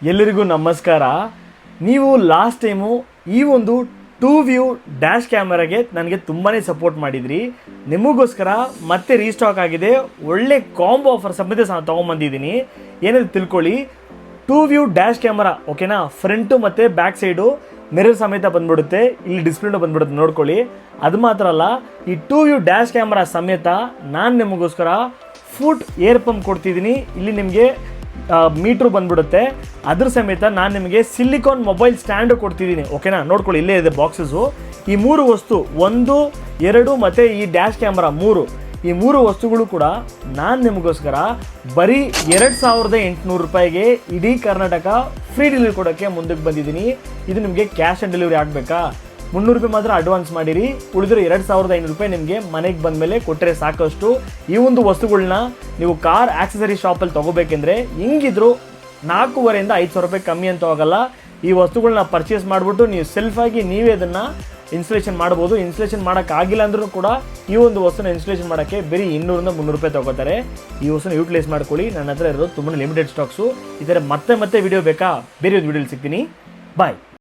ಎಲ್ಲರಿಗೂ ನಮಸ್ಕಾರ. ನೀವು ಲಾಸ್ಟ್ ಟೈಮು ಈ ಒಂದು 2 ವ್ಯೂ ಡ್ಯಾಶ್ ಕ್ಯಾಮರಾಗೆ ನನಗೆ ತುಂಬಾ ಸಪೋರ್ಟ್ ಮಾಡಿದ್ರಿ. ನಿಮಗೋಸ್ಕರ ಮತ್ತೆ ರೀಸ್ಟಾಕ್ ಆಗಿದೆ, ಒಳ್ಳೆ ಕಾಂಬೋ ಆಫರ್ ಸಮೇತ ತೊಗೊಂಬಂದಿದ್ದೀನಿ. ಏನಾದ್ರು ತಿಳ್ಕೊಳ್ಳಿ, 2 ವ್ಯೂ ಡ್ಯಾಶ್ ಕ್ಯಾಮರಾ ಓಕೆನಾ, ಫ್ರಂಟು ಮತ್ತು ಬ್ಯಾಕ್ ಸೈಡು ಮಿರರ್ ಸಮೇತ ಬಂದ್ಬಿಡುತ್ತೆ, ಇಲ್ಲಿ ಡಿಸ್ಪ್ಲೇನೂ ಬಂದ್ಬಿಡುತ್ತೆ ನೋಡ್ಕೊಳ್ಳಿ. ಅದು ಮಾತ್ರ ಅಲ್ಲ, ಈ 2 ವ್ಯೂ ಡ್ಯಾಶ್ ಕ್ಯಾಮರಾ ಸಮೇತ ನಾನು ನಿಮಗೋಸ್ಕರ ಫುಟ್ ಏರ್ ಪಂಪ್ ಕೊಡ್ತಿದ್ದೀನಿ. ಇಲ್ಲಿ ನಿಮಗೆ ಮೀಟ್ರು ಬಂದ್ಬಿಡುತ್ತೆ. ಅದ್ರ ಸಮೇತ ನಾನು ನಿಮಗೆ ಸಿಲಿಕಾನ್ ಮೊಬೈಲ್ ಸ್ಟ್ಯಾಂಡು ಕೊಡ್ತಿದ್ದೀನಿ ಓಕೆನಾ. ನೋಡ್ಕೊಳ್ಳಿ, ಇಲ್ಲೇ ಇದೆ ಬಾಕ್ಸಸ್ಸು. ಈ 3 ವಸ್ತು 1, 2 ಮತ್ತು ಈ ಡ್ಯಾಶ್ ಕ್ಯಾಮ್ರಾ 3, ಈ 3 ವಸ್ತುಗಳು ಕೂಡ ನಾನು ನಿಮಗೋಸ್ಕರ ಬರೀ 2800 ರೂಪಾಯಿಗೆ ಇಡೀ ಕರ್ನಾಟಕ ಫ್ರೀ ಡೆಲಿವರಿ ಕೊಡೋಕ್ಕೆ ಮುಂದಕ್ಕೆ ಬಂದಿದ್ದೀನಿ. ಇದು ನಿಮಗೆ ಕ್ಯಾಶ್ ಆನ್ ಡೆಲಿವರಿ ಆಗಬೇಕಾ? 300 ರೂಪಾಯಿ ಮಾತ್ರ ಅಡ್ವಾನ್ಸ್ ಮಾಡಿರಿ, ಉಳಿದ್ರೆ 2500 ರೂಪಾಯಿ ನಿಮಗೆ ಮನೆಗೆ ಬಂದ ಮೇಲೆ ಕೊಟ್ಟರೆ ಸಾಕಷ್ಟು. ಈ ಒಂದು ವಸ್ತುಗಳನ್ನ ನೀವು ಕಾರ್ ಆಕ್ಸೆಸರಿ ಶಾಪಲ್ಲಿ ತೊಗೋಬೇಕೆಂದ್ರೆ ಹಿಂಗಿದ್ರು 4,500 5,000 ರೂಪಾಯಿ ಕಮ್ಮಿ ಅಂತ ಹೋಗಲ್ಲ. ಈ ವಸ್ತುಗಳನ್ನ ಪರ್ಚೇಸ್ ಮಾಡಿಬಿಟ್ಟು ನೀವು ಸೆಲ್ಫಾಗಿ ನೀವೇ ಅದನ್ನು ಇನ್ಸ್ಟಾಲೇಷನ್ ಮಾಡ್ಬೋದು. ಇನ್ಸ್ಟಾಲೇಷನ್ ಮಾಡೋಕ್ಕಾಗಿಲ್ಲ ಅಂದ್ರೂ ಕೂಡ ಈ ಒಂದು ವಸ್ತುನ ಇನ್ಸ್ಟಾಲೇಷನ್ ಮಾಡೋಕ್ಕೆ ಬರೀ 200 300 ರೂಪಾಯಿ ತೊಗೋತಾರೆ. ಈ ವಸ್ತುನ ಯೂಟಿಲೈಸ್ ಮಾಡ್ಕೊಳ್ಳಿ. ನನ್ನ ಹತ್ರ ಇರೋದು ತುಂಬಾ ಲಿಮಿಟೆಡ್ ಸ್ಟಾಕ್ಸು. ಈ ಥರ ಮತ್ತೆ ವಿಡಿಯೋ ಬೇಕಾ? ಬೇರೆ ಒಂದು ವಿಡಿಯೋಲಿ ಸಿಗ್ತೀನಿ. ಬಾಯ್.